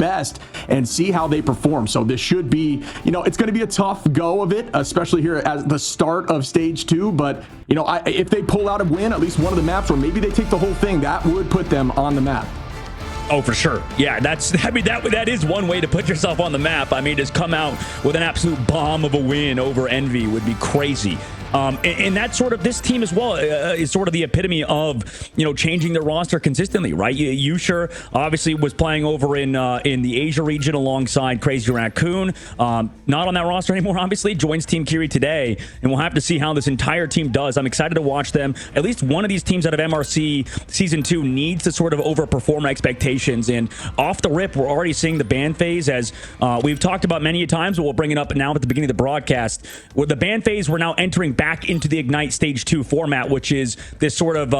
best and see how they perform. So this should be, it's going to be a tough go of it, especially here at the start of stage 2. But, if they pull out a win, at least one of the maps, or maybe they take the whole thing, that would put them on the map. Oh, for sure. Yeah, that is one way to put yourself on the map. I mean, just come out with an absolute bomb of a win over Envy would be crazy. And that's sort of this team as well is sort of the epitome of, changing their roster consistently, right? Yusher obviously was playing over in the Asia region alongside Crazy Raccoon. Not on that roster anymore, obviously. Joins Team Kiri today, and we'll have to see how this entire team does. I'm excited to watch them. At least one of these teams out of MRC Season 2 needs to sort of overperform expectations. And off the rip, we're already seeing the ban phase, as we've talked about many times, but we'll bring it up now at the beginning of the broadcast. With the ban phase, we're now entering back into the Ignite Stage 2 format, which is this sort of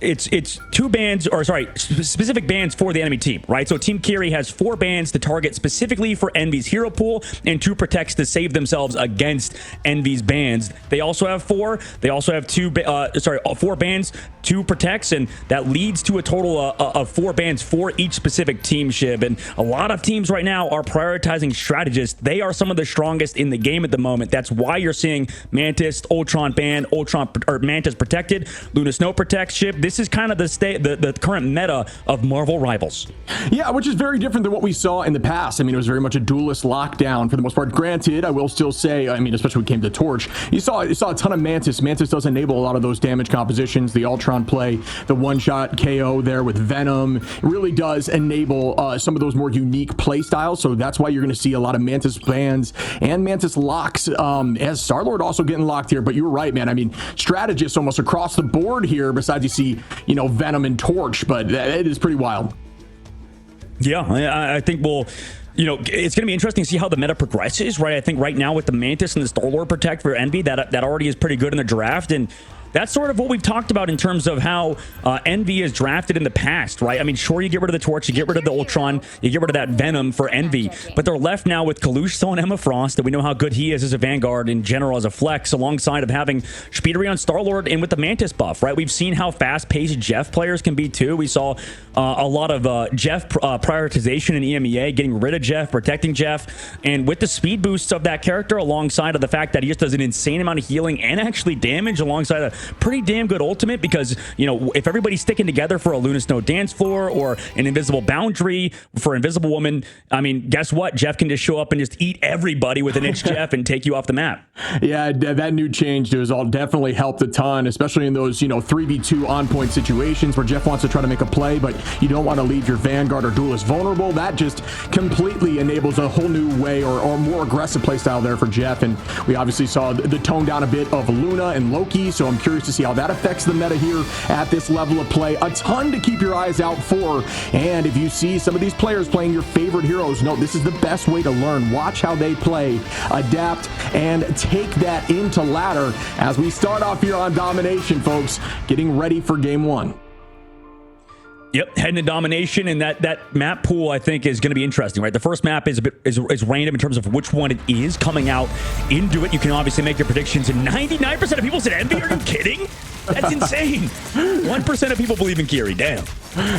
it's two bans, or sorry, specific bans for the enemy team, right? So Team Kiri has 4 bans to target specifically for Envy's hero pool and 2 protects to save themselves against Envy's bans. They also have 4. They also have 4 bans, 2 protects, and that leads to a total of 4 bans for each specific team, Shib. And a lot of teams right now are prioritizing strategists. They are some of the strongest in the game at the moment. That's why you're seeing Mantis, Ultron banned, Mantis protected, Luna Snow protects, Shib. This is kind of the current meta of Marvel Rivals. Yeah, which is very different than what we saw in the past. I mean, it was very much a duelist lockdown for the most part. Granted, I will still say, especially when it came to Torch, you saw a ton of Mantis. Mantis does enable a lot of those damage compositions. The Ultron play, the one-shot KO there with Venom, really does enable some of those more unique play styles. So that's why you're going to see a lot of Mantis bans and Mantis locks, as Star-Lord also getting locked here. But you were right, man. I mean, strategists almost across the board here, besides you see, Venom and Torch, but it is pretty wild. Yeah, I think it's going to be interesting to see how the meta progresses, right? I think right now with the Mantis and the Star-Lord Protect for Envy, that already is pretty good in the draft, and that's sort of what we've talked about in terms of how Envy is drafted in the past, right? I mean, sure, you get rid of the Torch, you get rid of the Ultron, you get rid of that Venom for Envy, but they're left now with Kalush still and Emma Frost, that we know how good he is as a Vanguard in general, as a flex, alongside of having Speedery on Star-Lord and with the Mantis buff, right? We've seen how fast-paced Jeff players can be, too. We saw a lot of Jeff prioritization in EMEA, getting rid of Jeff, protecting Jeff, and with the speed boosts of that character, alongside of the fact that he just does an insane amount of healing and actually damage, alongside a pretty damn good ultimate, because if everybody's sticking together for a Luna Snow dance floor or an invisible boundary for Invisible Woman, I mean, guess what? Jeff can just show up and just eat everybody with an itch Jeff and take you off the map. Yeah, that new change does all definitely helped a ton, especially in those 3v2 on point situations where Jeff wants to try to make a play, but you don't want to leave your Vanguard or Duelist vulnerable. That just completely enables a whole new way or more aggressive playstyle there for Jeff. And we obviously saw the tone down a bit of Luna and Loki, so I'm curious to see how that affects the meta here at this level of play. A ton to keep your eyes out for, and if you see some of these players playing your favorite heroes, no, this is the best way to learn. Watch how they play, adapt, and take that into ladder as we start off here on Domination, folks, getting ready for game 1. Yep, heading to Domination, and that map pool I think is going to be interesting, right? The first map is is random in terms of which one it is coming out into it. You can obviously make your predictions, and 99% of people said Envy. Are you kidding? That's insane. 1% of people believe in Kiri. Damn.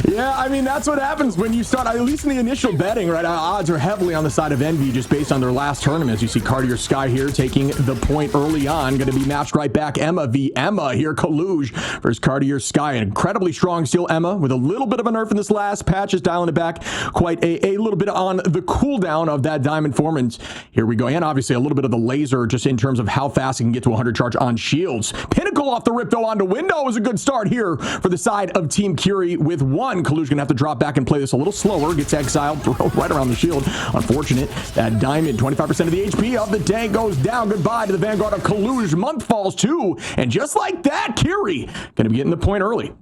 Yeah, I mean, that's what happens when you start, at least in the initial betting, right? Odds are heavily on the side of Envy just based on their last tournaments. You see Cartier Sky here taking the point early on. Going to be matched right back. Emma v. Emma here. Kaluj versus Cartier Sky. Incredibly strong still Emma with a little bit of a nerf in this last patch, just dialing it back quite a little bit on the cooldown of that Diamond Formance. Here we go. And obviously a little bit of the laser just in terms of how fast it can get to 100 charge on shields. Pinnacle off the rip though onto window was a good start here for the side of Team Kiri with 1. Kaluj gonna have to drop back and play this a little slower. Gets exiled, thrown right around the shield. Unfortunate. That Diamond, 25% of the HP of the tank goes down. Goodbye to the Vanguard of Kaluj. Month falls too. And just like that, Kiri gonna be getting the point early.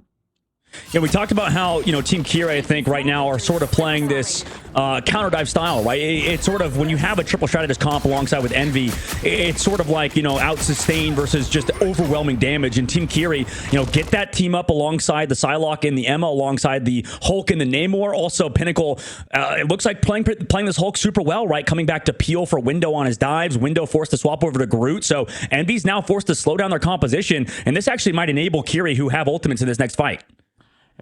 Yeah, we talked about how, Team Kiri, I think, right now are sort of playing this counter dive style, right? It's sort of when you have a triple strategist comp alongside with Envy, it's sort of like, out sustain versus just overwhelming damage. And Team Kiri, get that team up alongside the Psylocke and the Emma, alongside the Hulk and the Namor. Also, Pinnacle, it looks like playing this Hulk super well, right? Coming back to Peel for Window on his dives. Window forced to swap over to Groot. So Envy's now forced to slow down their composition. And this actually might enable Kiri, who have ultimates in this next fight.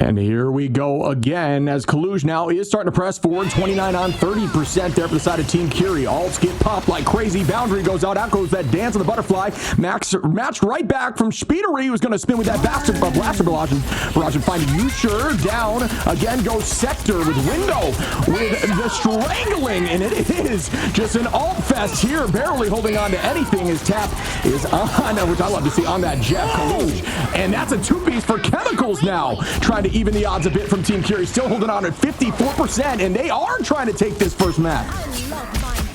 And here we go again as Kaluj now is starting to press forward. 29 on 30% there for the side of Team Kiri. Alts get popped like crazy. Boundary goes out. Out goes that dance of the butterfly. Max matched right back from Speedery, who's going to spin with that blaster barrage and find Usher down. Again goes Sector with Window with the strangling. And it is just an alt fest here. Barely holding on to anything. His tap is on, which I love to see, on that Jeff Kaluj. And that's a two-piece for Chemicals now. Trying to even the odds a bit from Team Kiri, still holding on at 54%, and they are trying to take this first map.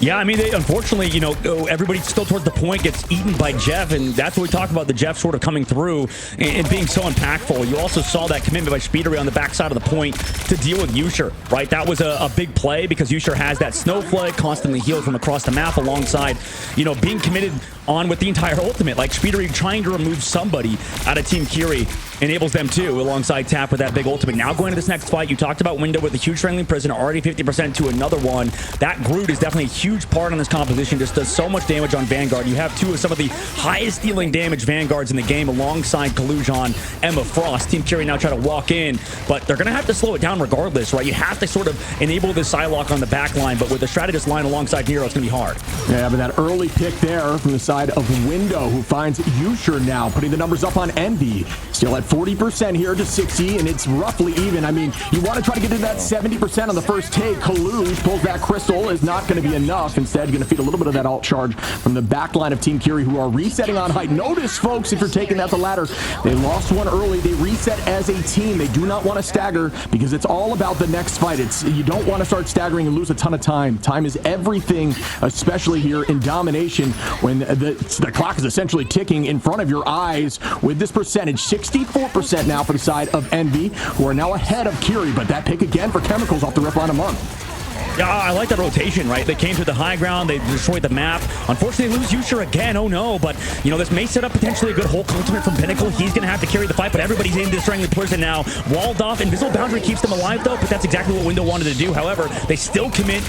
Yeah, I mean, unfortunately, you know, everybody still towards the point gets eaten by Jeff, and that's what we talked about, the Jeff sort of coming through and being so impactful. You also saw that commitment by Speedery on the backside of the point to deal with Usher, right? That was a big play because Usher has that snowflake, constantly healed from across the map alongside, you know, being committed on with the entire ultimate. Like Speedery trying to remove somebody out of Team Kiri enables them too, alongside Tap with that big ultimate. Now going to this next fight, you talked about Window with a huge Strangling Prison, already 50% to another one. That Groot is definitely a huge part on this composition, just does so much damage on Vanguard. You have two of some of the highest dealing damage Vanguards in the game alongside Kaluj on Emma Frost. Team Kiri now try to walk in, but they're going to have to slow it down regardless, right? You have to sort of enable this Psylocke on the back line, but with the strategist line alongside Nero, it's going to be hard. Yeah, but that early pick there from the side of Window, who finds Usher now, putting the numbers up on Envy. Still at 40% here to 60, and it's roughly even. I mean, you want to try to get to that 70% on the first take. Kaluj pulls that crystal, is not going to be enough. Instead, going to feed a little bit of that alt charge from the back line of Team Kiri, who are resetting on height. Notice, folks, if you're taking that the ladder, they lost one early. They reset as a team. They do not want to stagger because it's all about the next fight. You don't want to start staggering and lose a ton of time. Time is everything, especially here in domination when the clock is essentially ticking in front of your eyes with this percentage. 64% now for the side of Envy, who are now ahead of Kiri, but that pick again for Chemicals off the rip on a month. Yeah, I like that rotation, right? They came to the high ground, they destroyed the map. Unfortunately, they lose Usher again. Oh no, but you know, this may set up potentially a good Hulk ultimate from Pinnacle. He's gonna have to carry the fight, but everybody's in this Strangling Prison now. Walled off, Invisible Boundary keeps them alive though, but that's exactly what Window wanted to do. However, they still commit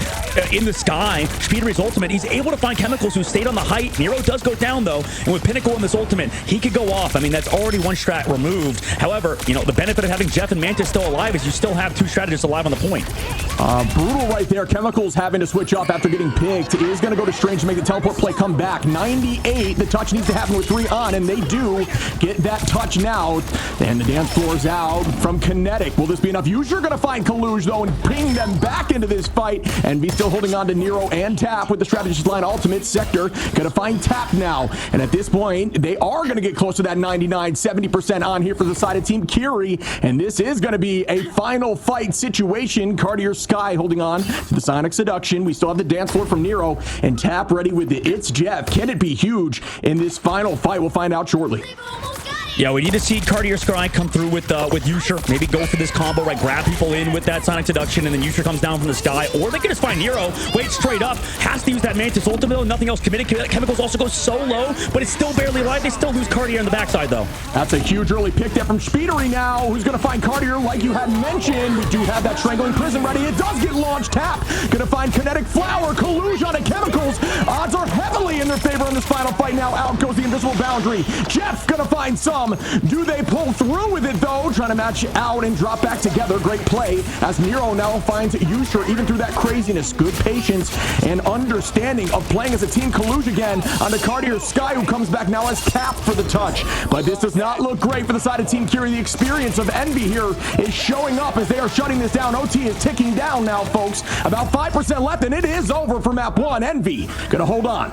in the sky. Speedery's ultimate, he's able to find Chemicals, who stayed on the height. Nero does go down though, and with Pinnacle in this ultimate, he could go off. I mean, that's already one strat removed. However, you know, the benefit of having Jeff and Mantis still alive is you still have two strategists alive on the point. Brutal right there. Chemicals having to switch up after getting picked. Is going to go to Strange to make the teleport play come back. 98. The touch needs to happen with 3 on, and they do get that touch now. And the dance floor's out from Kinetic. Will this be enough? Usher going to find Kaluj, though, and ping them back into this fight. And be still holding on to Nero and Tap with the strategist line ultimate. Sector going to find Tap now. And at this point, they are going to get close to that 99, 70% on here for the side of Team Kiri. And this is going to be a final fight situation. Cartier Sky holding on to the Sonic Seduction. We still have the dance floor from Nero and Tap ready with the It's Jeff. Can it be huge in this final fight? We'll find out shortly. Yeah, we need to see Cartier Sky come through with Usher. Maybe go for this combo, right? Grab people in with that Sonic Seduction, and then Usher comes down from the sky. Or they can just find Nero, wait straight up, has to use that Mantis ultimate, nothing else committed. Chemicals also goes so low, but it's still barely alive. They still lose Cartier on the backside, though. That's a huge early pick there from Speedery now, who's going to find Cartier like you had mentioned. We do have that Strangling Prison ready. It does get launched. Tap going to find Kinetic Flower. Kaluj on a Chemicals. Odds are heavily in their favor in this final fight now. Out goes the Invisible Boundary. Jeff going to find some. Do they pull through with it, though? Trying to match out and drop back together. Great play as Nero now finds Usher even through that craziness. Good patience and understanding of playing as a team. Kaluj again on the Cartier Sky, who comes back now as Tap for the touch. But this does not look great for the side of Team Kiri. The experience of Envy here is showing up as they are shutting this down. OT is ticking down now, folks. About 5% left, and it is over for map 1. Envy gonna hold on.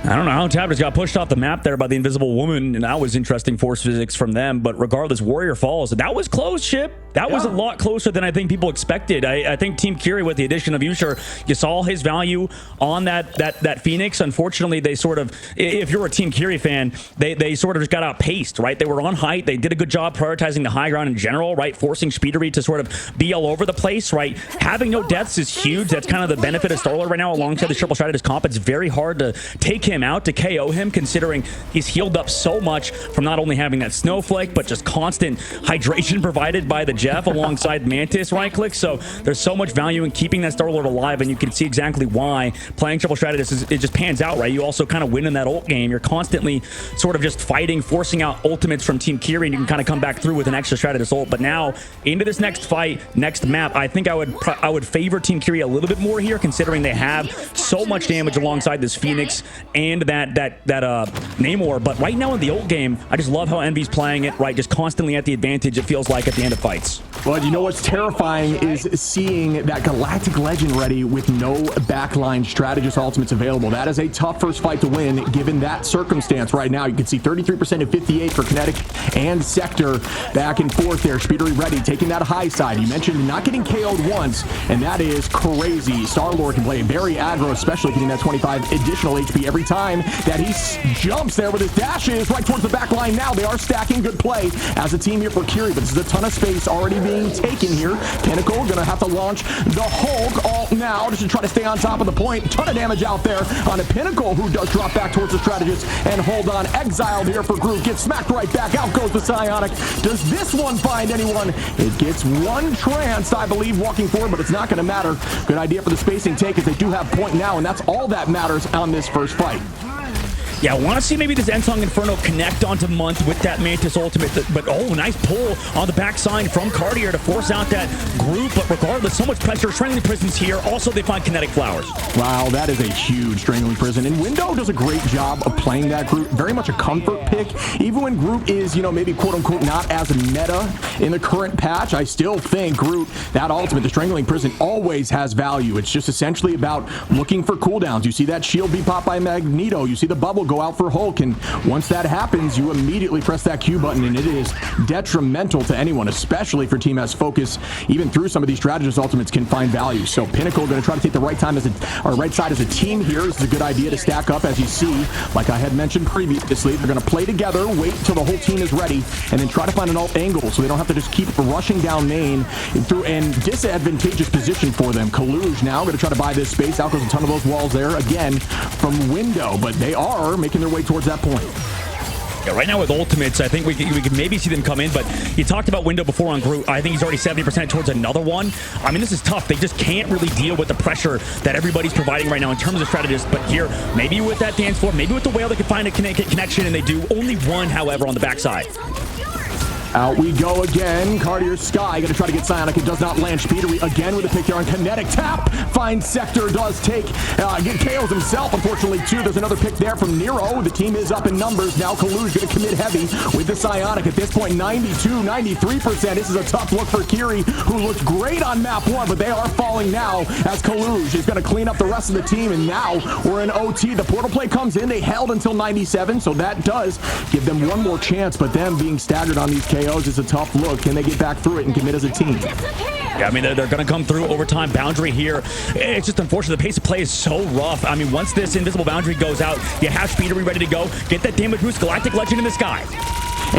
I don't know how Tap just got pushed off the map there by the Invisible Woman, and that was interesting force physics from them. But regardless, Warrior falls. That was close, Chip. That was a lot closer than I think people expected. I think Team Kiri, with the addition of Usher, you saw his value on that Phoenix. Unfortunately, they sort of, if you're a Team Kiri fan, they sort of just got outpaced, right? They were on height. They did a good job prioritizing the high ground in general, right? Forcing Speedery to sort of be all over the place, right? Having no deaths is huge. That's kind of the benefit of Starlord right now alongside the triple strategist comp. It's very hard to take him him out to KO him, considering he's healed up so much from not only having that snowflake, but just constant hydration provided by the Jeff alongside Mantis right click. So there's so much value in keeping that Star-Lord alive, and you can see exactly why playing triple strategist it just pans out, right? You also kind of win in that ult game. You're constantly sort of just fighting, forcing out ultimates from Team Kiri, and you can kind of come back through with an extra strategist ult. But now into this next fight, next map, I think I would favor Team Kiri a little bit more here, considering they have so much damage alongside this Phoenix and that Namor. But right now in the ult game, I just love how Envy's playing it, right? Just constantly at the advantage, it feels like, at the end of fights. But you know what's terrifying is seeing that Galactic Legend ready with no backline strategist ultimates available. That is a tough first fight to win, given that circumstance right now. You can see 33% and 58 for Kinetic and Sector back and forth there. Speedery ready, taking that high side. You mentioned not getting KO'd once, and that is crazy. Star-Lord can play very aggro, especially getting that 25 additional HP every time that he jumps there with his dashes right towards the back line. Now they are stacking. Good play as a team here for Kiri, but this is a ton of space already being taken here. Pinnacle gonna have to launch the Hulk ult now just to try to stay on top of the point. Ton of damage out there on a Pinnacle, who does drop back towards the strategist and hold on. Exiled here for Groot, gets smacked right back. Out goes the Psionic. Does this one find anyone? It gets one trance, I believe, walking forward, but it's not gonna matter. Good idea for the spacing take, as they do have point now, and that's all that matters on this first fight. Yeah, I want to see maybe this Ensong Inferno connect onto Month with that Mantis ultimate, but oh, nice pull on the backside from Cartier to force out that group. But regardless, so much pressure. Strangling Prison's here. Also, they find Kinetic Flowers. Wow, that is a huge Strangling Prison. And Window does a great job of playing that group. Very much a comfort pick. Even when Groot is, you know, maybe quote-unquote not as meta in the current patch, I still think Groot, that ultimate, the Strangling Prison, always has value. It's just essentially about looking for cooldowns. You see that shield be popped by Magneto. You see the bubble go out for Hulk, and once that happens, you immediately press that Q button, and it is detrimental to anyone, especially for Team S focus. Even through some of these strategist ultimates can find value. So Pinnacle going to try to take the right time right side as a team here. This is a good idea to stack up, as you see. Like I had mentioned previously, they're going to play together, wait till the whole team is ready, and then try to find an alt angle so they don't have to just keep rushing down main through and disadvantageous position for them. Kaluge now going to try to buy this space. Out goes a ton of those walls there again from Window, but they are making their way towards that point. Yeah, right now with ultimates, I think we can maybe see them come in, but you talked about Window before on Groot. I think he's already 70% towards another one. I mean, this is tough. They just can't really deal with the pressure that everybody's providing right now in terms of strategists. But here, maybe with that dance floor, maybe with the whale, they can find a connection, and they do. Only one, however, on the backside. Out we go again. Cartier Sky going to try to get Psionic. It does not land. Speedery again with a pick there on Kinetic. Tap. Finds Sector. Does take. Get KOs himself, unfortunately, too. There's another pick there from Nero. The team is up in numbers. Now Kaluge going to commit heavy with the Psionic. At this point, 92, 93%. This is a tough look for Kiri, who looked great on map 1, but they are falling now as Kaluge is going to clean up the rest of the team. And now we're in OT. The portal play comes in. They held until 97, so that does give them one more chance, but them being staggered on these KOs is a tough look. Can they get back through it and commit as a team? Yeah, I mean, they're going to come through overtime boundary here. It's just unfortunate. The pace of play is so rough. I mean, once this invisible boundary goes out, you have Speedery ready to go. Get that damage boost. Galactic Legend in the sky.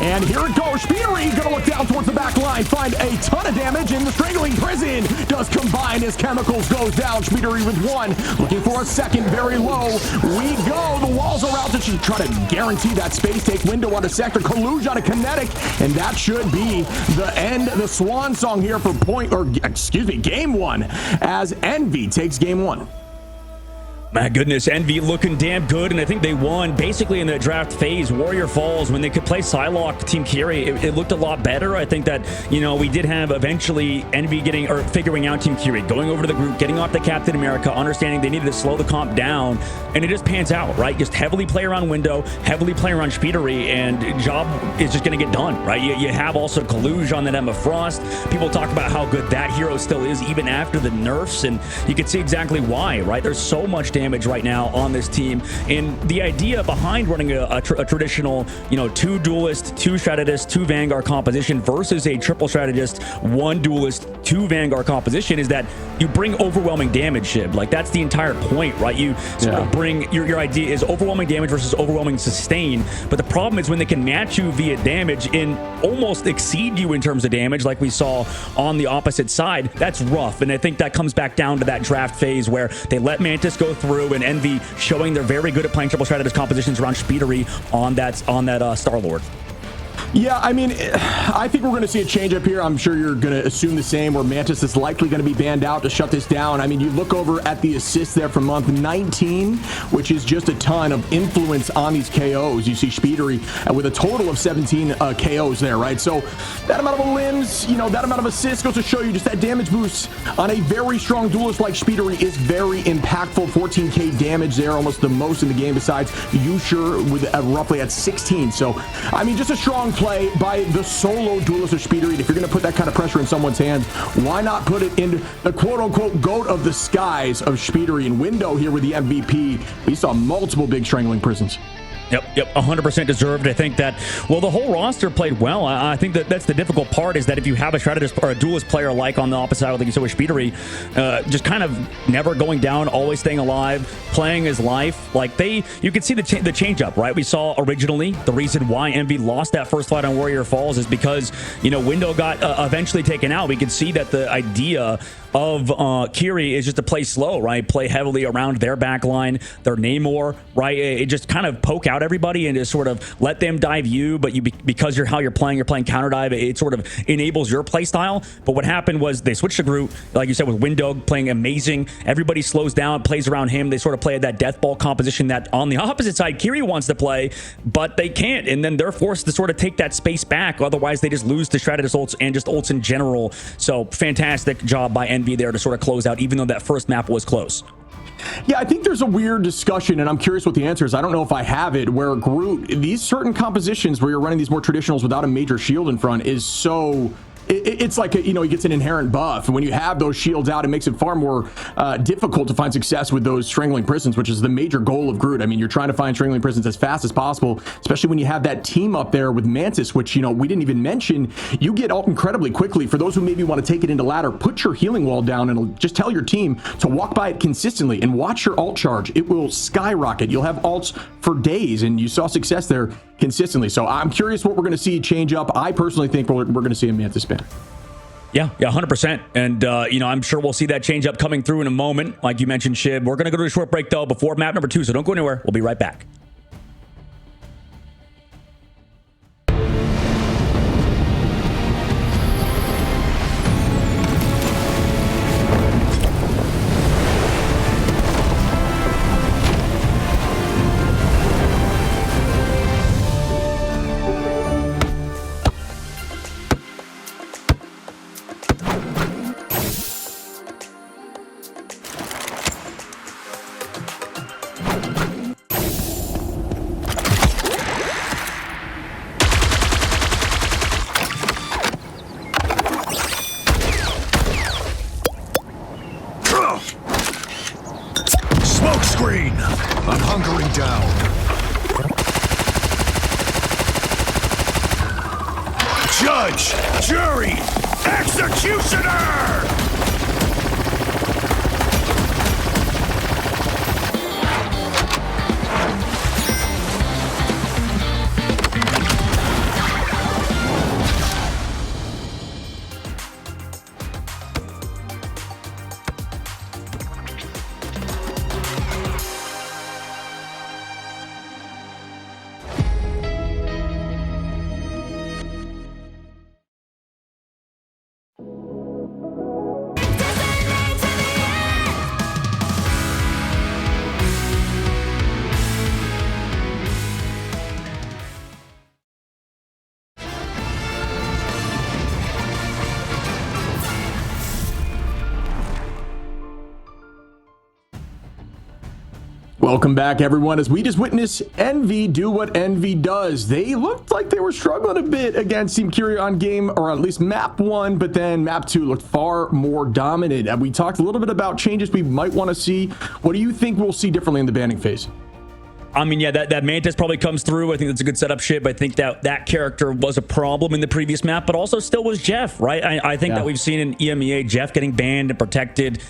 And here it goes. Speedery gonna look down towards the back line, find a ton of damage, and the Strangling Prison does combine as Chemicals goes down. Speedery with one, looking for a second, very low. We go. The walls are out to try to guarantee that space take. Window on a Sector, Kaluge on a Kinetic, and that should be the end, the swan song here for game one, as Envy takes game one. My goodness, Envy looking damn good, and I think they won basically in the draft phase. Warrior Falls, when they could play Psylocke, Team Kiri, it looked a lot better. I think that, you know, we did have eventually Envy figuring out Team Kiri, going over to the group, getting off the Captain America, understanding they needed to slow the comp down, and it just pans out, right? Just heavily play around Window, heavily play around Speedery, and job is just going to get done, right? You have also Kaluge on that Emma Frost. People talk about how good that hero still is, even after the nerfs, and you can see exactly why, right? There's so much damage right now on this team, and the idea behind running a traditional, you know, 2 duelist, 2 strategist, 2 vanguard composition versus a triple strategist, 1 duelist, to Vanguard composition is that you bring overwhelming damage, Shib. Like, that's the entire point, right? You sort of bring, your idea is overwhelming damage versus overwhelming sustain. But the problem is when they can match you via damage and almost exceed you in terms of damage, like we saw on the opposite side, that's rough. And I think that comes back down to that draft phase where they let Mantis go through, and Envy showing they're very good at playing triple strategist compositions around Speedery on that Star-Lord. Yeah, I mean, I think we're going to see a change up here. I'm sure you're going to assume the same, where Mantis is likely going to be banned out to shut this down. I mean, you look over at the assists there for month 19, which is just a ton of influence on these KOs. You see Speedery with a total of 17 KOs there, right? So that amount of limbs, you know, that amount of assists goes to show you just that damage boost on a very strong duelist like Speedery is very impactful. 14k damage there, almost the most in the game besides Yusher with roughly at 16. So, I mean, just a strong play by the solo duelist of Speedery. If you're going to put that kind of pressure in someone's hands, why not put it in the quote-unquote goat of the skies of Speedery? And Window here with the MVP. We saw multiple big strangling prisons. Yep, 100% deserved. I think that, well, the whole roster played well. I think that that's the difficult part, is that if you have a strategist or a duelist player like on the opposite side, like you said with Speedery, just kind of never going down, always staying alive, playing his life. Like, you could see the change up, right? We saw originally the reason why Envy lost that first fight on Warrior Falls is because, you know, Window got eventually taken out. We could see that the idea of Kiri is just to play slow, right? Play heavily around their backline, their Namor, right? It just kind of poke out everybody and just sort of let them dive you, but because you're playing counter dive, it sort of enables your play style. But what happened was they switched to Groot, like you said, with Window playing amazing. Everybody slows down, plays around him. They sort of play that death ball composition that on the opposite side Kiri wants to play, but they can't, and then they're forced to sort of take that space back. Otherwise, they just lose to strategist ults and just ults in general. So fantastic job by Envy there to sort of close out, even though that first map was close. Yeah, I think there's a weird discussion, and I'm curious what the answer is. I don't know if I have it, where Groot, these certain compositions where you're running these more traditionals without a major shield in front is so... It's like, you know, he gets an inherent buff. And when you have those shields out, it makes it far more difficult to find success with those strangling prisons, which is the major goal of Groot. I mean, you're trying to find strangling prisons as fast as possible, especially when you have that team up there with Mantis, which, you know, we didn't even mention. You get ult incredibly quickly. For those who maybe want to take it into ladder, put your healing wall down and just tell your team to walk by it consistently and watch your ult charge. It will skyrocket. You'll have ults for days, and you saw success there consistently. So I'm curious what we're going to see change up. I personally think we're going to see a Mantis ban. Yeah, 100%. And, you know, I'm sure we'll see that change up coming through in a moment. Like you mentioned, Shib. We're going to go to a short break, though, before map number 2, so don't go anywhere. We'll be right back. I'm hunkering down. Judge, jury, executioner! Welcome back, everyone, as we just witnessed Envy do what Envy does. They looked like they were struggling a bit against Team Kiri on game, or at least map 1, but then map 2 looked far more dominant. And we talked a little bit about changes we might want to see. What do you think we'll see differently in the banning phase? I mean, yeah, that Mantis probably comes through. I think that's a good setup ship. I think that character was a problem in the previous map, but also still was Jeff, right? I think that we've seen in EMEA, Jeff getting banned and protected,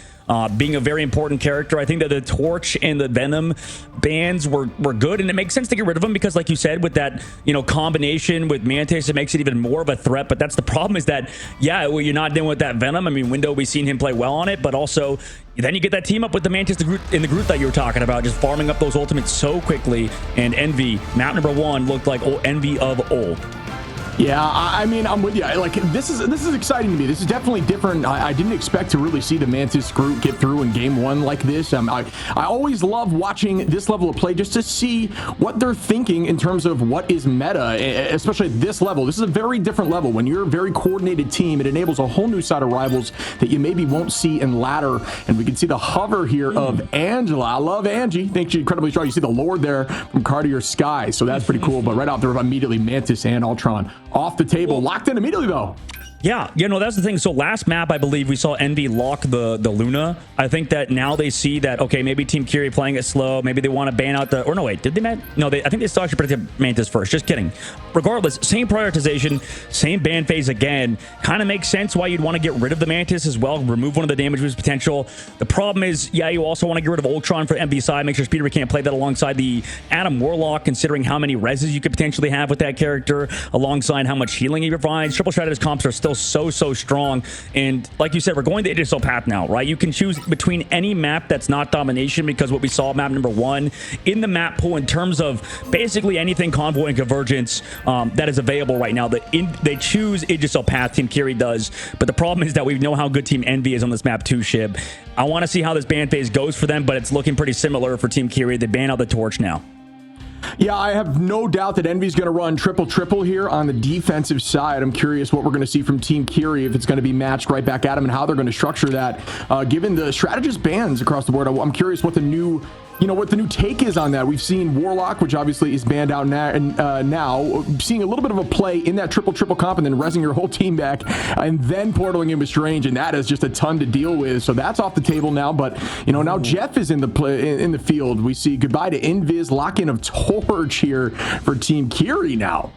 being a very important character. I think that the Torch and the Venom bans were good, and it makes sense to get rid of them because, like you said, with that combination with Mantis, it makes it even more of a threat. But that's the problem, is that well, you're not dealing with that Venom. I mean, Window, we've seen him play well on it, but also then you get that team up with the Mantis in the group that you were talking about, just farming up those ultimates so quickly. And Envy, map number 1, looked like Envy of old. Yeah, I mean, I'm with you. Like, this is exciting to me. This is definitely different. I didn't expect to really see the Mantis group get through in game 1 like this. I always love watching this level of play just to see what they're thinking in terms of what is meta, especially at this level. This is a very different level. When you're a very coordinated team, it enables a whole new side of rivals that you maybe won't see in ladder. And we can see the hover here of Angela. I love Angie. Think she's incredibly strong. You see the Lord there from Cartier Sky, so that's pretty cool. But right out there, immediately Mantis and Ultron off the table, locked in immediately though. Yeah, that's the thing. So last map, I believe we saw Envy lock the Luna. I think that now they see that, okay, maybe Team Kiri playing it slow. Maybe they want to ban out or no, wait, did they ban? No, I think they still actually protected Mantis first. Just kidding. Regardless, same prioritization, same ban phase again. Kind of makes sense why you'd want to get rid of the Mantis as well. Remove one of the damage boost potential. The problem is, you also want to get rid of Ultron for Envy side. Make sure Speeder can't play that alongside the Adam Warlock, considering how many reses you could potentially have with that character, alongside how much healing he provides. Triple Stratus comps are still so strong, and like you said, we're going the Idrisil path now, right? You can choose between any map that's not domination, because what we saw map number 1 in the map pool in terms of basically anything convoy and convergence that is available right now, they choose Idrisil path. Team Kiri does, but the problem is that we know how good Team Envy is on this map 2 ship. I want to see how this ban phase goes for them, but it's looking pretty similar for Team Kiri. They ban out the Torch now. Yeah, I have no doubt that Envy's going to run triple here on the defensive side. I'm curious what we're going to see from Team Kiri, if it's going to be matched right back at them, and how they're going to structure that. Given the strategist bans across the board, I'm curious what the new take is on that. We've seen Warlock, which obviously is banned out now, seeing a little bit of a play in that triple comp and then resing your whole team back and then portaling in with Strange, and that is just a ton to deal with. So that's off the table now. But now Jeff is in the field. We see goodbye to Invis, lock-in of Torch here for Team Kiri now.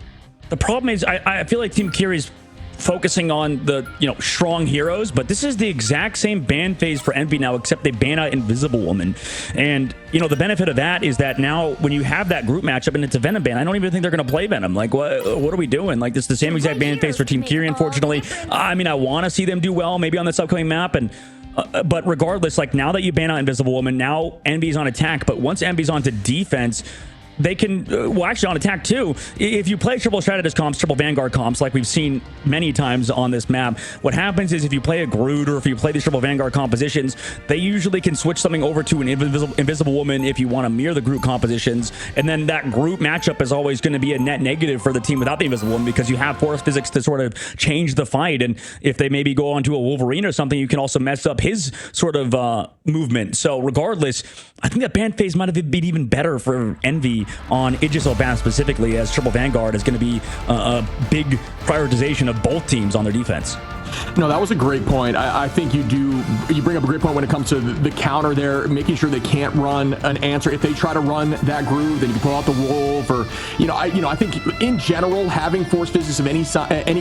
The problem is I feel like Team Kiri's focusing on the strong heroes, but this is the exact same ban phase for Envy now, except they ban out Invisible Woman. And the benefit of that is that now when you have that group matchup and it's a Venom ban, I don't even think they're going to play Venom. Like, what are we doing? Like, this is the same exact ban phase for Team Kiri, unfortunately. I mean, I want to see them do well maybe on this upcoming map, and but regardless, like, now that you ban out Invisible Woman, now Envy's on attack, but once Envy's on to defense, they can, well, actually on attack too. If you play triple strategist comps, triple vanguard comps, like we've seen many times on this map, what happens is if you play a Groot or if you play these triple vanguard compositions, they usually can switch something over to an invisible woman if you want to mirror the Groot compositions. And then that Groot matchup is always going to be a net negative for the team without the invisible woman, because you have force physics to sort of change the fight. And if they maybe go onto a Wolverine or something, you can also mess up his sort of movement. So regardless, I think that ban phase might have been even better for Envy on Idrisil ban specifically, as triple vanguard is going to be a big prioritization of both teams on their defense. No, that was a great point. I think you bring up a great point when it comes to the counter there, making sure they can't run an answer. If they try to run that Groove, then you can pull out the Wolf, or I think in general, having force physics of any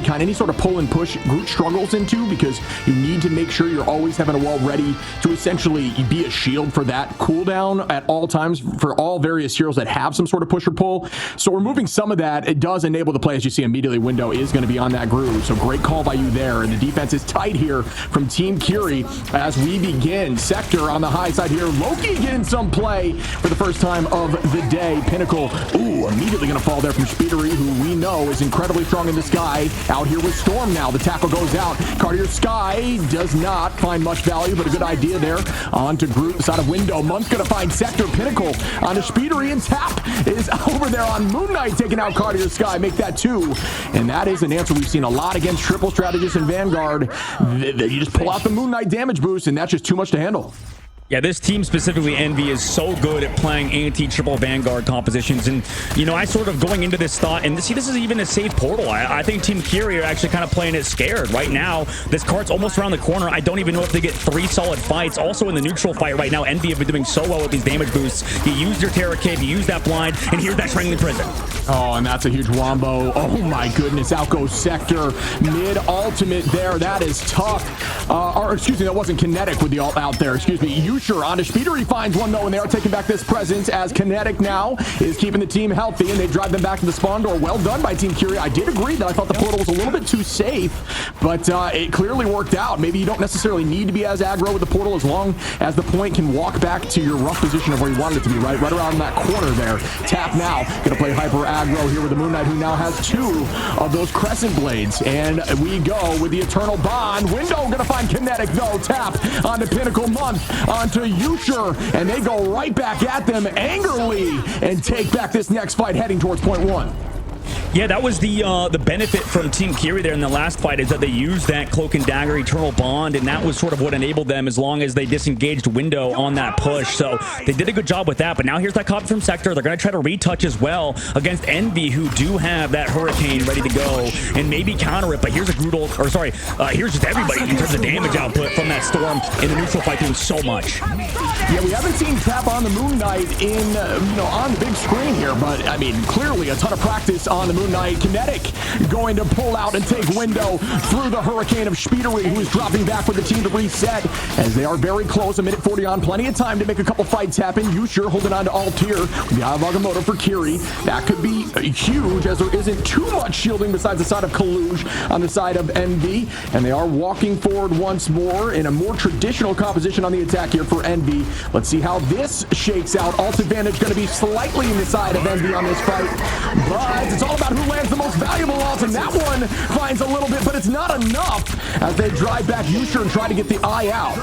kind, any sort of pull and push, Groot struggles into, because you need to make sure you're always having a wall ready to essentially be a shield for that cooldown at all times for all various heroes that have some sort of push or pull. So removing some of that, it does enable the play. As you see immediately, Window is going to be on that Groove. So great call by you there. And the defense is tight here from Team Kiri as we begin. Sector on the high side here. Loki getting some play for the first time of the day. Pinnacle, immediately going to fall there from Speedery, who we know is incredibly strong in the sky. Out here with Storm now. The tackle goes out. Cartier Sky does not find much value, but a good idea there. On to Groot, the side of Window. Monk's going to find Sector. Pinnacle on to Speedery, and Tap is over there on Moon Knight, taking out Cartier Sky. Make that 2. And that is an answer we've seen a lot against triple strategists and Vanguard. You just pull out the Moon Knight damage boost, and that's just too much to handle. Yeah, this team, specifically Envy, is so good at playing anti-triple Vanguard compositions. And, you know, I sort of going into this thought, and see, this is even a safe portal. I think Team Kiri are actually kind of playing it scared. Right now, this card's almost around the corner. I don't even know if they get 3 solid fights. Also, in the neutral fight right now, Envy have been doing so well with these damage boosts. You used your Terra Cape, you used that blind, and here's that Strangling Prison. Oh, and that's a huge wombo. Oh my goodness, out goes Sector. Mid ultimate there, that is tough. Or excuse me, that wasn't Kinetic with the ult out there. Excuse me, Yusher onto Speeder. He finds one though, and they are taking back this presence as Kinetic now is keeping the team healthy, and they drive them back to the spawn door. Well done by Team Kiri. I did agree that I thought the portal was a little bit too safe, but it clearly worked out. Maybe you don't necessarily need to be as aggro with the portal as long as the point can walk back to your rough position of where you wanted it to be, right around that corner there. Tap now, gonna play hyper aggro here with the Moon Knight, who now has 2 of those Crescent Blades, and we go with the Eternal Bond. Window gonna find Kinetic though. Tap onto Pinnacle Month, onto Yusher, and they go right back at them angrily and take back this next fight heading towards point 1. Yeah, that was the benefit from Team Kiri there in the last fight, is that they used that Cloak and Dagger Eternal Bond, and that was sort of what enabled them as long as they disengaged Window on that push. So they did a good job with that. But now here's that copy from Sector. They're going to try to retouch as well against Envy, who do have that Hurricane ready to go and maybe counter it. But here's a brutal, or sorry, here's just everybody in terms of damage output from that Storm in the neutral fight doing so much. Yeah, we haven't seen Tap on the Moon Knight in, on the big screen here, but I mean, clearly a ton of practice on the Moon Knight. Kinetic going to pull out and take Window through the Hurricane of Speedery, who is dropping back with the team to reset, as they are very close. A minute 40 on, plenty of time to make a couple fights happen. Yusher holding on to alt here. The Avagamotto for Kiri. That could be huge, as there isn't too much shielding besides the side of Kaluj on the side of Envy, and they are walking forward once more in a more traditional composition on the attack here for Envy. Let's see how this shakes out. Alt advantage going to be slightly in the side of Envy on this fight, but it's all about who lands the most valuable ult, and that one finds a little bit, but it's not enough as they drive back Yusher and try to get the eye out.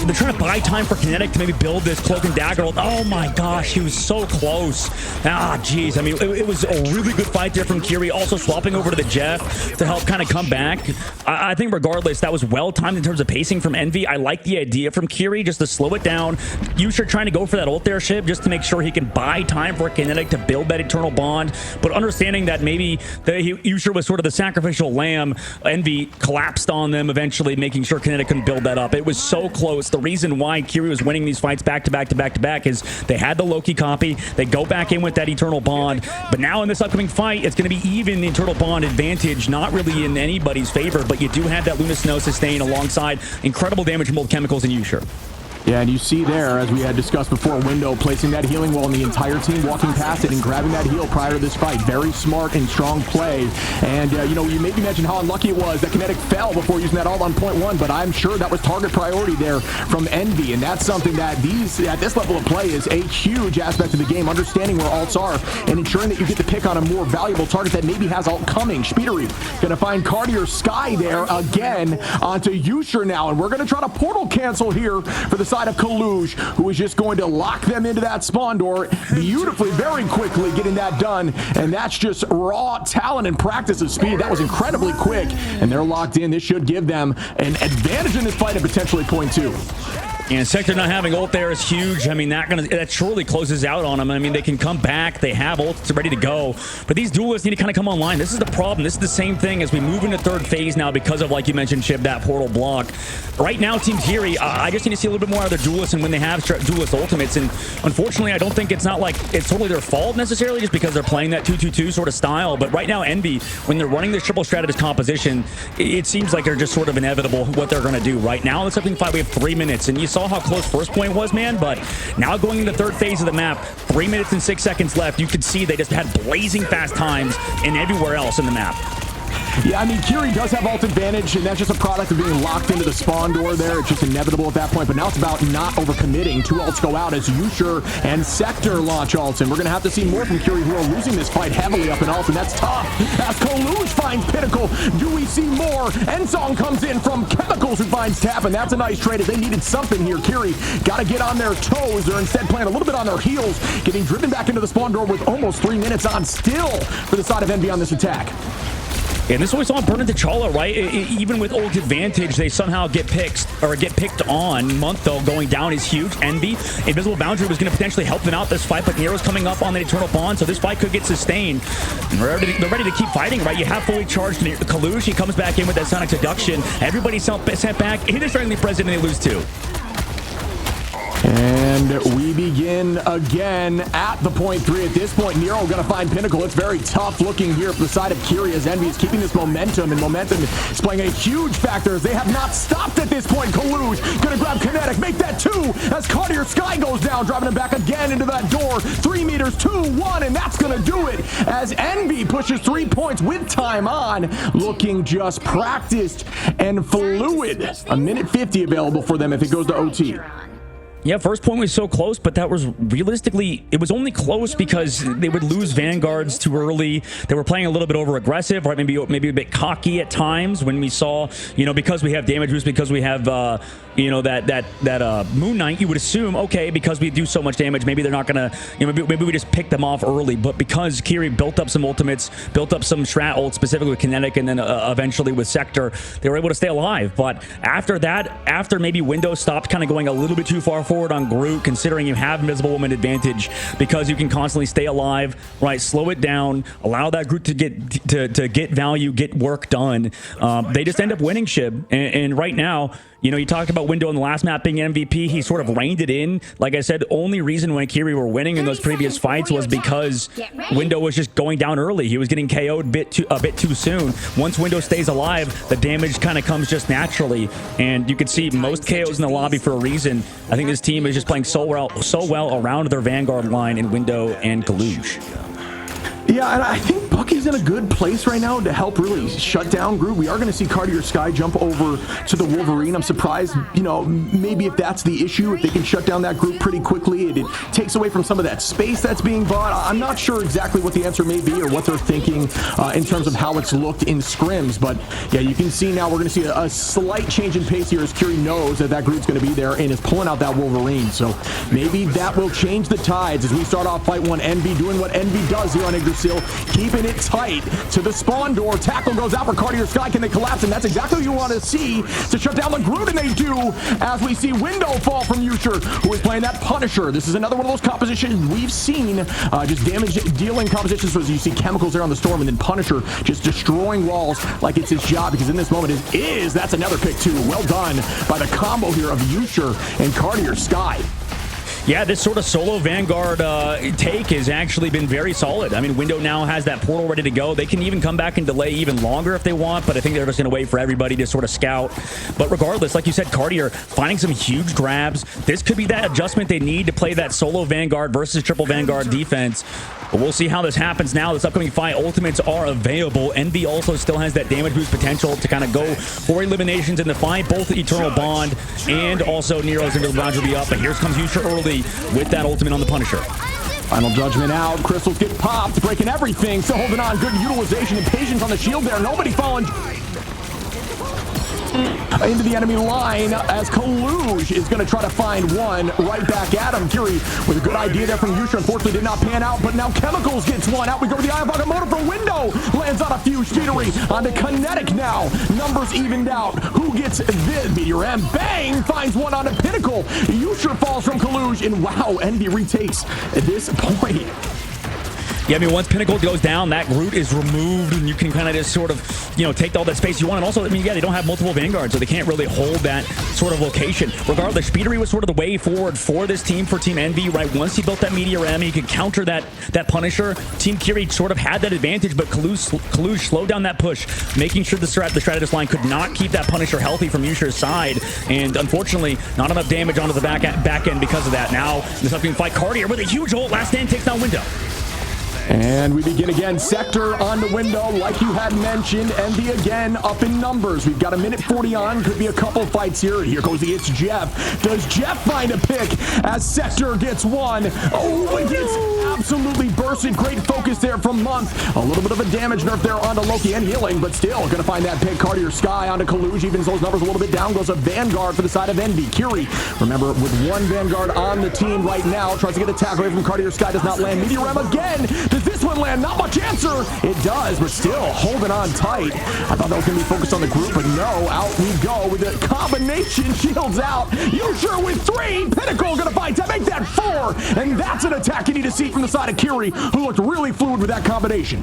They're trying to buy time for Kinetic to maybe build this Cloak and Dagger ult. Oh my gosh, he was so close. Ah, jeez. I mean, it was a really good fight there from Kiri, also swapping over to the Jeff to help kind of come back. I think regardless, that was well timed in terms of pacing from Envy. I like the idea from Kiri just to slow it down. Yusher trying to go for that ult there, Shib, just to make sure he can buy time for Kinetic to build that Eternal Bond, but understanding that maybe Yusher was sort of the sacrificial lamb. Envy collapsed on them eventually, making sure Kinetic couldn't build that up. It was so close. The reason why Kiri was winning these fights back to back to back to back is they had the Loki copy. They go back in with that Eternal Bond, but now in this upcoming fight, it's going to be even the Eternal Bond advantage, not really in anybody's favor, but you do have that Luna Snow sustain alongside incredible damage from both Chemicals and Yusher. Yeah, and you see there, as we had discussed before, Window placing that healing wall and the entire team walking past it and grabbing that heal prior to this fight. Very smart and strong play. And, you maybe mentioned how unlucky it was that Kinetic fell before using that ult on point 1, but I'm sure that was target priority there from Envy, and that's something that at this level of play is a huge aspect of the game, understanding where ults are and ensuring that you get to pick on a more valuable target that maybe has ult coming. Speedery going to find Cartier Sky there again onto Yusher now, and we're going to try to portal cancel here for the side of Kaluj, who is just going to lock them into that spawn door beautifully, very quickly getting that done, and that's just raw talent and practice of speed. That was incredibly quick, and they're locked in. This should give them an advantage in this fight and potentially point 2. And Sector not having ult there is huge. I mean, that surely closes out on them. I mean, they can come back. They have ults ready to go. But these duelists need to kind of come online. This is the problem. This is the same thing as we move into third phase now because of, like you mentioned, Shib, that portal block. Right now, Team Kiri, I just need to see a little bit more out of their duelists and when they have duelist ultimates. And unfortunately, I don't think it's not like it's totally their fault necessarily just because they're playing that 2-2-2 sort of style. But right now, Envy, when they're running this triple strategist composition, it seems like they're just sort of inevitable what they're going to do. Right now, in the second fight, we have 3 minutes. And you saw how close first point was, man, but now going into the third phase of the map, 3 minutes and 6 seconds left, you could see they just had blazing fast times and everywhere else in the map. Yeah, I mean, Kiri does have ult advantage, and that's just a product of being locked into the spawn door there. It's just inevitable at that point, but now it's about not overcommitting. 2 ults go out as Yusher and Sector launch ults, and we're going to have to see more from Kiri, who are losing this fight heavily up in ult, and that's tough. As Kaluj finds Pinnacle, do we see more? Ensong comes in from Chemicals, who finds Tap, and that's a nice trade as they needed something here. Kiri got to get on their toes. They're instead playing a little bit on their heels, getting driven back into the spawn door with almost 3 minutes on still for the side of Envy on this attack. And this is what we saw in Burn into T'Challa, right? Even with ult advantage, they somehow get picked on. Month, though, going down is huge. Envy, Invisible Boundary was going to potentially help them out this fight, but Nero's coming up on the Eternal Bond, so this fight could get sustained. And they're ready to keep fighting, right? You have fully charged Kalush. He comes back in with that Sonic Seduction. Everybody's sent back. Inadvertently present, and they lose too. And we begin again at the point 3. At this point, Nero going to find Pinnacle. It's very tough looking here from the side of Kiri as Envy is keeping this momentum, and momentum is playing a huge factor as they have not stopped at this point. Kalush going to grab Kinetic, make that 2 as Cartier Sky goes down, driving him back again into that door. 3 meters, 2, 1, and that's going to do it as Envy pushes 3 points with time on, looking just practiced and fluid. A minute 50 available for them if it goes to OT. Yeah, first point was so close, but that was realistically, it was only close because they would lose Vanguards too early. They were playing a little bit over aggressive, right? Maybe a bit cocky at times when we saw, because we have damage boost, because we have, that Moon Knight, you would assume, okay, because we do so much damage, maybe they're not gonna, maybe we just pick them off early. But because Kiri built up some ultimates, built up some strat ult, specifically with Kinetic, and then eventually with Sector, they were able to stay alive. But after that, after maybe Windows stopped kind of going a little bit too far forward on Groot, considering you have Invisible Woman advantage because you can constantly stay alive, right? Slow it down, allow that Groot to get value, get work done. They just end up winning Shib, and right now, you talked about Window in the last map being MVP. He sort of reined it in. Like I said, the only reason when Kiri were winning in those previous fights was because Window was just going down early. He was getting KO'd a bit too soon. Once Window stays alive, the damage kind of comes just naturally. And you can see most KOs in the lobby for a reason. I think this team is just playing so well around their Vanguard line in Window and Kalush. Yeah, and I think Bucky's in a good place right now to help really shut down Groot. We are going to see Cartier Sky jump over to the Wolverine. I'm surprised, maybe if that's the issue, if they can shut down that Groot pretty quickly, it takes away from some of that space that's being bought. I'm not sure exactly what the answer may be or what they're thinking in terms of how it's looked in scrims. But yeah, you can see now we're going to see a slight change in pace here as Kiri knows that Groot's going to be there and is pulling out that Wolverine. So maybe that will change the tides as we start off fight 1. Envy doing what Envy does here on Yggdrasil, keeping it tight to the spawn door. Tackle goes out for Cartier Sky. Can they collapse? And that's exactly what you want to see to shut down the Groot, and they do as we see Window fall from Usher, who is playing that Punisher. This is another one of those compositions we've seen, just damage dealing compositions. So as you see chemicals there on the storm, and then Punisher just destroying walls like it's his job, because in this moment that's another pick too. Well done by the combo here of Usher and Cartier Sky. Yeah, this sort of solo Vanguard take has actually been very solid. I mean, Window now has that portal ready to go. They can even come back and delay even longer if they want, but I think they're just going to wait for everybody to sort of scout. But regardless, like you said, Cartier finding some huge grabs. This could be that adjustment they need to play that solo Vanguard versus triple Vanguard defense. But we'll see how this happens now. This upcoming fight, ultimates are available. Envy also still has that damage boost potential to kind of go for eliminations in the fight. Both Eternal Bond and also Nero's Invisible Bound will be up. But here comes Usher early with that ultimate on the Punisher. Final Judgment out. Crystals get popped, breaking everything. Still holding on. Good utilization and patience on the shield there. Nobody falling into the enemy line as Kalush is going to try to find one right back at him. Kiri with a good idea there from Yusha. Unfortunately did not pan out, but now Chemicals gets one. Out we go with the Eye of Agamotto for Window. Lands on a few. Speedery onto Kinetic now. Numbers evened out. Who gets this? Meteor M. Bang! Finds one on a Pinnacle. Yusha falls from Kalush, and wow, Envy retakes at this point. Yeah, I mean, once Pinnacle goes down, that Groot is removed, and you can kind of just sort of, take all that space you want. And also, I mean, yeah, they don't have multiple Vanguards, so they can't really hold that sort of location. Regardless, Speedery was sort of the way forward for this team, for Team Envy, right? Once he built that Meteor M, he could counter that Punisher. Team Kiri sort of had that advantage, but Kalush slowed down that push, making sure the strategist line could not keep that Punisher healthy from Yusha's side. And unfortunately, not enough damage onto the back end because of that. Now, this upcoming fight, Cartier with a huge ult. Last stand takes down Window. And we begin again. Sector on the Window, like you had mentioned. Envy again up in numbers. We've got a minute 40 on. Could be a couple fights here. Here goes the It's Jeff. Does Jeff find a pick as Sector gets one? Oh, it gets absolutely bursted. Great focus there from Month. A little bit of a damage nerf there onto Loki and healing, but still going to find that pick. Cartier Sky onto Kalush. Even those numbers a little bit down. Goes a Vanguard for the side of Envy. Kiri, remember, with one Vanguard on the team right now, tries to get a tackle away from Cartier Sky. Does not land. Meteor M again. Does this one land? Not much answer. It does, but still holding on tight. I thought that was going to be focused on the group, but no. Out we go with a combination. Shields out. Usher with 3. Pinnacle going to fight to make that 4. And that's an attack you need to see from the side of Kiri, who looked really fluid with that combination.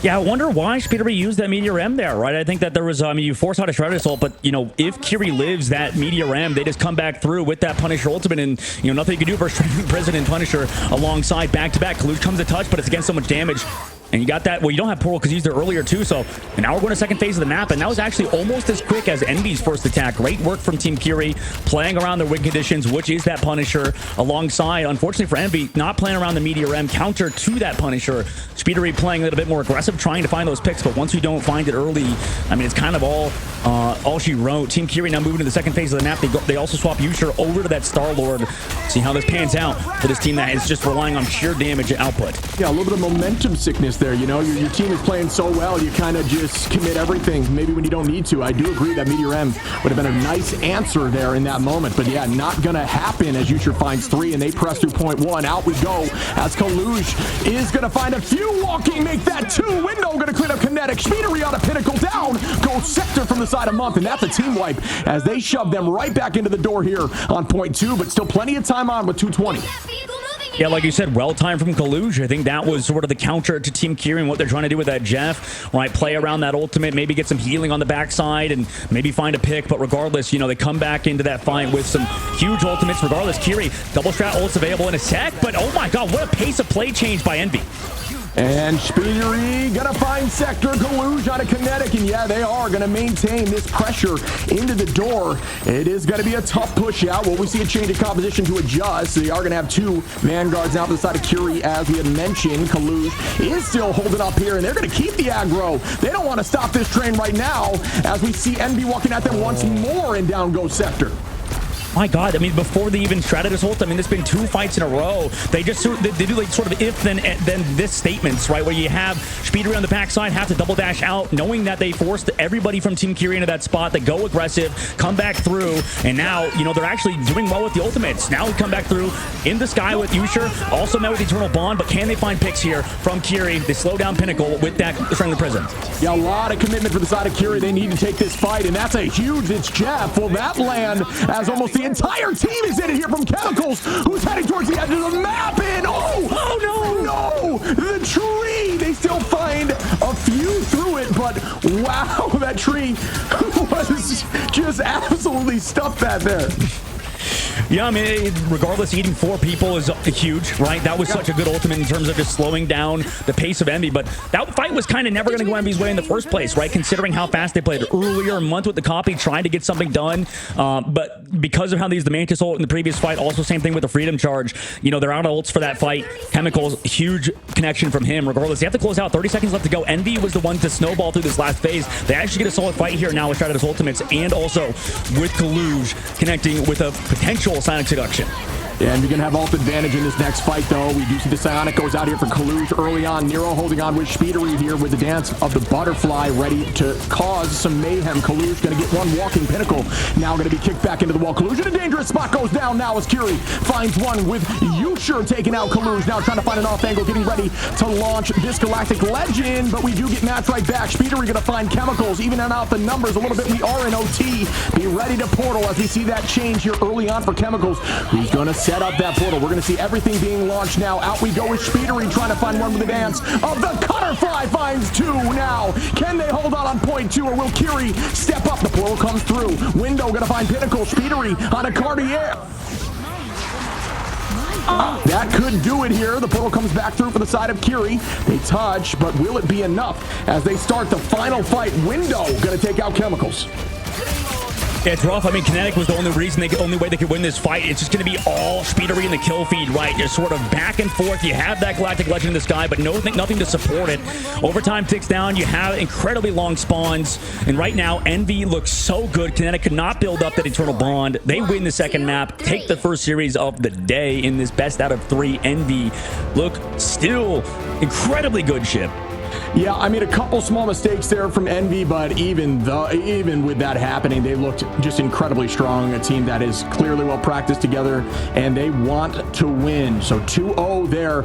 Yeah, I wonder why Speedery used that Meteor M there, right? I think that there was, you force out a Shredder Assault, but, if Kiri lives that Meteor M, they just come back through with that Punisher ultimate, and, nothing you can do for Strength Prison and Punisher alongside back-to-back. Kalush comes to touch, but it's against so much damage. And you got that. Well, you don't have Portal because he's there earlier too. So, and now we're going to second phase of the map. And that was actually almost as quick as Envy's first attack. Great work from Team Kiri, playing around the win conditions, which is that Punisher alongside, unfortunately for Envy, not playing around the Meteor M counter to that Punisher. Speedery playing a little bit more aggressive, trying to find those picks. But once you don't find it early, it's kind of all she wrote. Team Kiri now moving to the second phase of the map. They also swap Usher over to that Star-Lord. See how this pans out for this team that is just relying on sheer damage output. Yeah, a little bit of momentum sickness there. Your team is playing so well, you kind of just commit everything, maybe when you don't need to. I do agree that Meteor M would have been a nice answer there in that moment, but yeah, not going to happen as Usher finds 3, and they press through point 1. Out we go as Kalush is going to find a few walking, make that 2. Window going to clean up Kinetic. Speedery out of Pinnacle down. Goes Sector from the side of Month, and that's a team wipe as they shove them right back into the door here on point 2, but still plenty of time on with 2:20. Yeah, like you said, well timed from Kalush. I think that was sort of the counter to Team Kiri and what they're trying to do with that Jeff. Right, play around that ultimate, maybe get some healing on the backside and maybe find a pick. But regardless, they come back into that fight with some huge ultimates. Regardless, Kiri, double strat ults available in a sec. But oh my god, what a pace of play change by Envy. And Speedery gonna find Sector. Kalush on a Kinetic, and yeah, they are gonna maintain this pressure into the door. It is gonna be a tough push out. Well, we see a change of composition to adjust. They are gonna have 2 Vanguards now to the side of Kiri, as we had mentioned. Kalush is still holding up here, and they're gonna keep the aggro. They don't want to stop this train right now, as we see Envy walking at them once more, and down goes Sector. My god, before they even shredded his ult, there's been 2 fights in a row. They just do like sort of if then this statements, right? Where you have Speedery on the backside, have to double dash out, knowing that they forced everybody from Team Kiri into that spot. They go aggressive, come back through, and now, they're actually doing well with the ultimates. Now we come back through in the sky with Usher, also met with Eternal Bond, but can they find picks here from Kiri? They slow down Pinnacle with that Strength of Prison. Yeah, a lot of commitment for the side of Kiri. They need to take this fight, and that's a huge, it's Jeff. Will that land as almost the entire team is in it here from Chemicals, who's heading towards the edge of the map, and no, the tree. They still find a few through it, but wow, that tree was just absolutely stuffed that there. Yeah, regardless, eating 4 people is huge, right? That was such a good ultimate in terms of just slowing down the pace of Envy, but that fight was kind of never going to go Envy's way in the first place, right? Considering how fast they played earlier, a month with the copy, trying to get something done, but because of how they used the Mantis ult in the previous fight, also same thing with the Freedom Charge, they're out of ults for that fight. Chemicals, huge connection from him. Regardless, they have to close out. 30 seconds left to go. Envy was the one to snowball through this last phase. They actually get a solid fight here now with Shredder's ultimates, and also with Kalush connecting with a potential Sonic Seduction. And we're going to have ult advantage in this next fight, though. We do see the Psionic goes out here for Kalush early on. Nero holding on with Speedery here with the dance of the butterfly, ready to cause some mayhem. Kalush going to get one walking Pinnacle. Now going to be kicked back into the wall. Kalush in a dangerous spot, goes down now as Kiri finds one with Usher taking out Kalush. Now trying to find an off angle, getting ready to launch this Galactic Legend, but we do get matched right back. Speedery going to find Chemicals, even out the numbers a little bit. We are in OT. Be ready to portal as we see that change here early on for Chemicals, who's going to set up that portal. We're going to see everything being launched now. Out we go with Speedery trying to find one with the dance of the Cutterfly. Finds 2 now. Can they hold on point 2, or will Kiri step up? The portal comes through. Window going to find Pinnacle. Speedery on a Cartier. That could do it here. The portal comes back through for the side of Kiri. They touch, but will it be enough as they start the final fight? Window going to take out Chemicals. Yeah, it's rough. Kinetic was the only way they could win this fight. It's just going to be all Speedery in the kill feed, right? Just sort of back and forth. You have that Galactic Legend in the sky, but nothing to support it. Overtime ticks down. You have incredibly long spawns, and right now, Envy looks so good. Kinetic could not build up that Eternal Bond. They win the second map, take the first series of the day in this best out of 3. Envy look still incredibly good ship. Yeah, a couple small mistakes there from Envy, but even with that happening, they looked just incredibly strong. A team that is clearly well practiced together, and they want to win. So 2-0 there.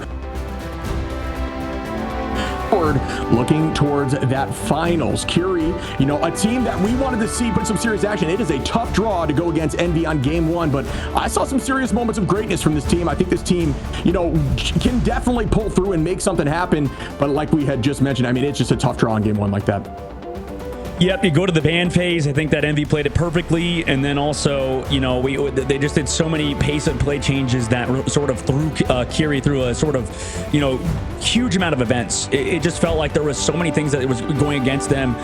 forward, looking towards that finals. Kiri, a team that we wanted to see put some serious action. It is a tough draw to go against Envy on game one, but I saw some serious moments of greatness from this team. I think this team, can definitely pull through and make something happen. But like we had just mentioned, I mean, it's just a tough draw in game one like that. Yep, you go to the ban phase. I think that Envy played it perfectly, and then also, they just did so many pace of play changes that sort of threw Kiri through a sort of, huge amount of events. It just felt like there was so many things that it was going against them.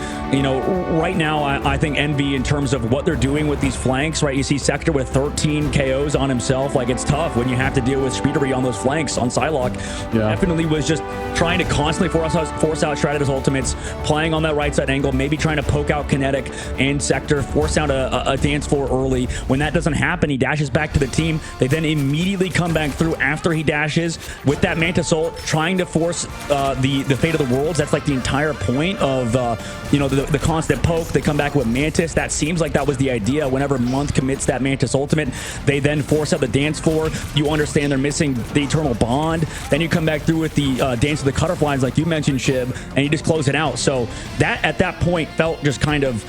Right now, I think Envy, in terms of what they're doing with these flanks, right? You see Sector with 13 KOs on himself. Like, it's tough when you have to deal with Speedery on those flanks on Psylocke. Yeah. Definitely was just trying to constantly force out Shredder's ultimates, playing on that right side angle, maybe trying to poke out Kinetic and Sector, force out a dance floor early. When that doesn't happen, he dashes back to the team. They then immediately come back through after he dashes with that Mantis ult, trying to force the fate of the worlds. That's like the entire point of the constant poke. They come back with Mantis. That seems like that was the idea. Whenever Month commits that Mantis ultimate, they then force out the dance floor. You understand they're missing the Eternal Bond. Then you come back through with the Dance of the Cutoff Lines, like you mentioned, Shib, and you just close it out. So that at that point felt just kind of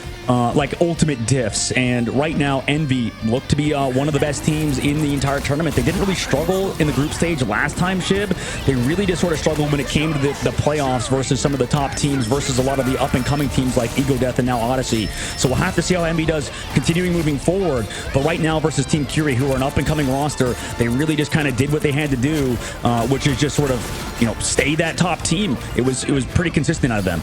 like ultimate diffs. And right now, Envy looked to be one of the best teams in the entire tournament. They didn't really struggle in the group stage last time, Shib. They really just sort of struggled when it came to the playoffs versus some of the top teams versus a lot of the up-and-coming teams like Ego Death and now Odyssey. So we'll have to see how Envy does continuing moving forward. But right now versus Team Kiri, who are an up-and-coming roster, they really just kind of did what they had to do, which is just sort of, stay that top team. It was pretty consistent out of them.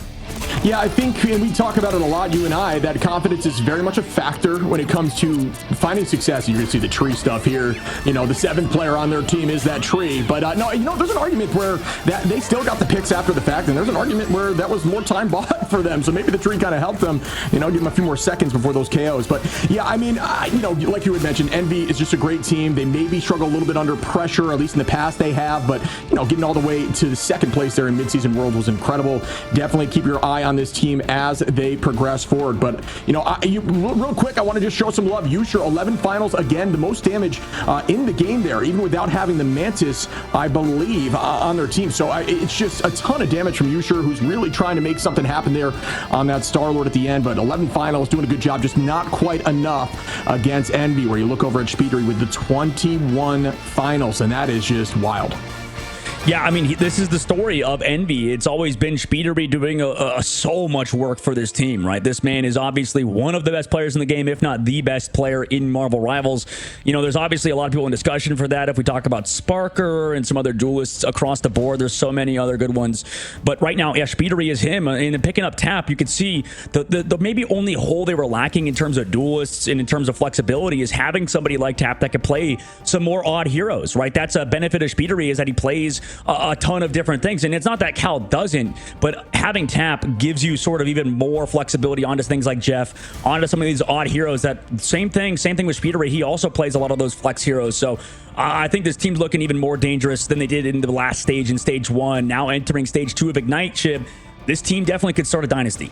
Yeah, I think, and we talk about it a lot, you and I, that confidence is very much a factor when it comes to finding success. You're going to see the tree stuff here. The seventh player on their team is that tree. But no, there's an argument where that they still got the picks after the fact, and there's an argument where that was more time bought for them. So maybe the tree kind of helped them, give them a few more seconds before those KOs. But yeah, I mean, like you had mentioned, Envy is just a great team. They maybe struggle a little bit under pressure, at least in the past they have. But, getting all the way to the second place there in Midseason Worlds was incredible. Definitely keep your eye on this team as they progress forward. But real quick, I want to just show some love. Yusher, 11 finals, again, the most damage in the game there, even without having the Mantis, I believe, on their team. So it's just a ton of damage from Yusher, who's really trying to make something happen there on that Star-Lord at the end. But 11 finals, doing a good job, just not quite enough against Envy, where you look over at Speedery with the 21 finals, and that is just wild. Yeah, I mean, this is the story of Envy. It's always been Speedery doing so much work for this team, right? This man is obviously one of the best players in the game, if not the best player in Marvel Rivals. There's obviously a lot of people in discussion for that. If we talk about Sparker and some other duelists across the board, there's so many other good ones. But right now, yeah, Speedery is him. And in picking up Tap, you can see the maybe only hole they were lacking in terms of duelists and in terms of flexibility is having somebody like Tap that could play some more odd heroes, right? That's a benefit of Speedery, is that he plays a ton of different things. And it's not that Cal doesn't, but having Tap gives you sort of even more flexibility onto things like Jeff, onto some of these odd heroes. That same thing with Speedery. He also plays a lot of those flex heroes. So I think this team's looking even more dangerous than they did in the last stage, in stage 1. Now entering stage 2 of Ignite, Shib, this team definitely could start a dynasty.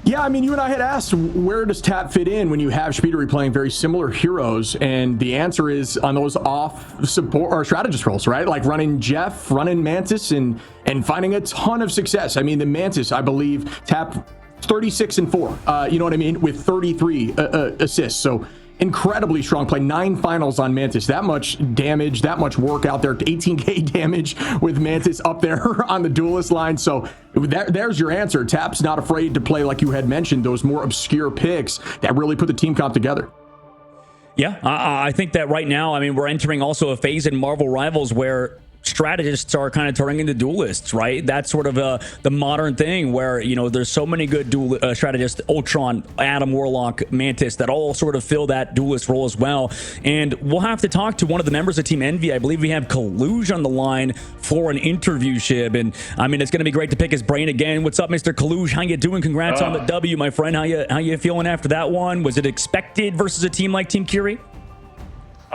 Yeah, I mean, you and I had asked, where does Tap fit in when you have Speedery playing very similar heroes? And the answer is on those off support or strategist roles, right? Like running Jeff, running Mantis, and finding a ton of success. I mean, the Mantis, I believe, Tap 36-4, you know what I mean? With 33 assists. So incredibly strong play. 9 finals on Mantis. That much damage, that much work out there. 18k damage with Mantis up there on the duelist line. So there's your answer. Tap's not afraid to play, like you had mentioned, those more obscure picks that really put the team comp together. Yeah, I think that right now, I mean, we're entering also a phase in Marvel Rivals where strategists are kind of turning into duelists, right? That's sort of the modern thing where, there's so many good strategists, Ultron, Adam Warlock, Mantis, that all sort of fill that duelist role as well. And we'll have to talk to one of the members of Team Envy. I believe we have Kaluj on the line for an interview, Shib. And I mean, it's going to be great to pick his brain again. What's up, Mr. Kaluj? How you doing? Congrats on the W, my friend. How you feeling after that one? Was it expected versus a team like Team Kiri?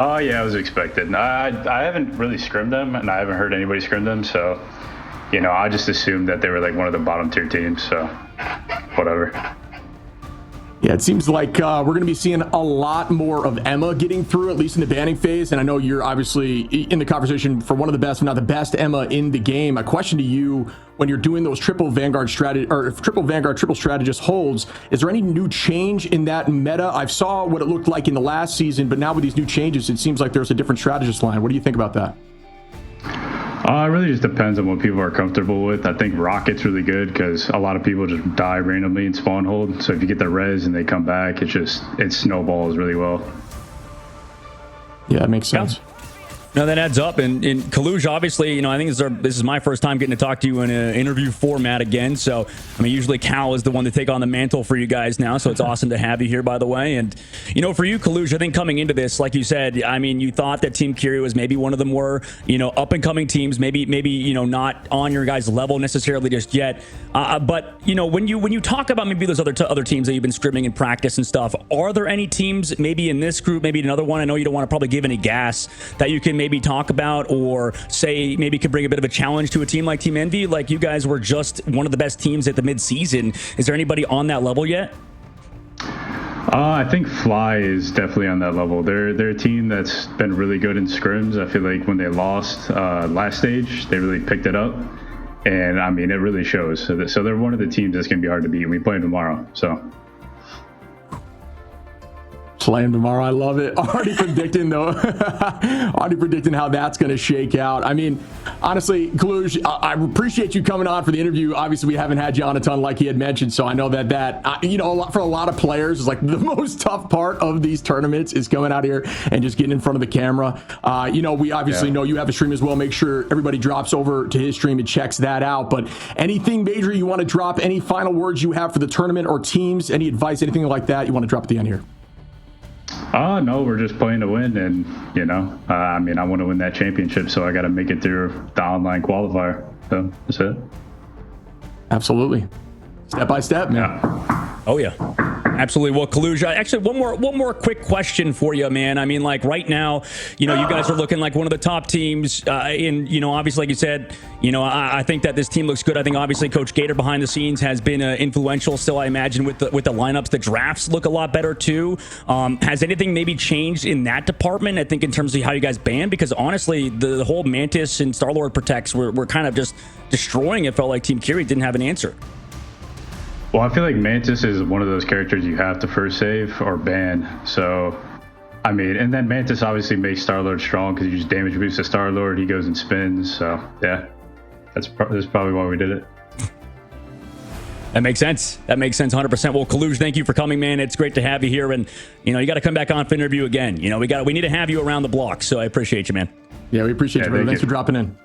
Oh, yeah, it was expected. I haven't really scrimmed them, and I haven't heard anybody scrim them, so, I just assumed that they were like one of the bottom tier teams, so whatever. Yeah, it seems like we're going to be seeing a lot more of Emma getting through, at least in the banning phase. And I know you're obviously in the conversation for one of the best, if not the best Emma in the game. A question to you, when you're doing those triple Vanguard strategy or triple Vanguard, triple strategist holds, is there any new change in that meta? I saw what it looked like in the last season, but now with these new changes, it seems like there's a different strategist line. What do you think about that? It really just depends on what people are comfortable with. I think Rocket's really good because a lot of people just die randomly in spawn hold. So if you get the res and they come back, it snowballs really well. Yeah, that makes sense. Yeah. No, that adds up. And Kaluj, obviously, I think this is my first time getting to talk to you in an interview format again. So, usually Cal is the one to take on the mantle for you guys now. So it's awesome to have you here, by the way. And, for you, Kaluj, I think coming into this, like you said, you thought that Team Kiri was maybe one of the more, up-and-coming teams, maybe not on your guys' level necessarily just yet. But, when you talk about maybe those other teams that you've been scrimming in practice and stuff, are there any teams maybe in this group, maybe another one? I know you don't want to probably give any gas that you can maybe talk about or say maybe could bring a bit of a challenge to a team like Team Envy? Like you guys were just one of the best teams at the mid-season. Is there anybody on that level yet? I think Fly is definitely on that level. They're a team that's been really good in scrims. I feel like when they lost last stage, they really picked it up. And, it really shows. So they're one of the teams that's going to be hard to beat. We play them tomorrow, so... Playing tomorrow. I love it. Already predicting though. Already predicting how that's going to shake out. Honestly, Kaluj, I appreciate you coming on for the interview. Obviously, we haven't had you on a ton like he had mentioned. So I know that for a lot of players is like the most tough part of these tournaments is coming out here and just getting in front of the camera. We obviously know you have a stream as well. Make sure everybody drops over to his stream and checks that out. But anything major you want to drop, any final words you have for the tournament or teams, any advice, anything like that you want to drop at the end here? No, we're just playing to win, and I want to win that championship, so I got to make it through the online qualifier. So that's it. Absolutely, step by step, man. Yeah. Oh yeah. Absolutely. Well, Kaluj, actually, one more quick question for you, man. Right now, you guys are looking like one of the top teams. Obviously, like you said, I think that this team looks good. I think obviously Coach Gator behind the scenes has been influential. Still, I imagine with the lineups, the drafts look a lot better too. Has anything maybe changed in that department? I think in terms of how you guys ban, because honestly, the whole Mantis and Star-Lord protects were kind of just destroying. It felt like Team Kiri didn't have an answer. Well, I feel like Mantis is one of those characters you have to first save or ban. So, and then Mantis obviously makes Star-Lord strong because you just damage boost to Star-Lord. He goes and spins. So, yeah, that's probably why we did it. That makes sense. 100%. Well, Kaluj, thank you for coming, man. It's great to have you here. And, you got to come back on for an interview again. We need to have you around the block. So I appreciate you, man. Yeah, we appreciate you, brother. Thanks for dropping in.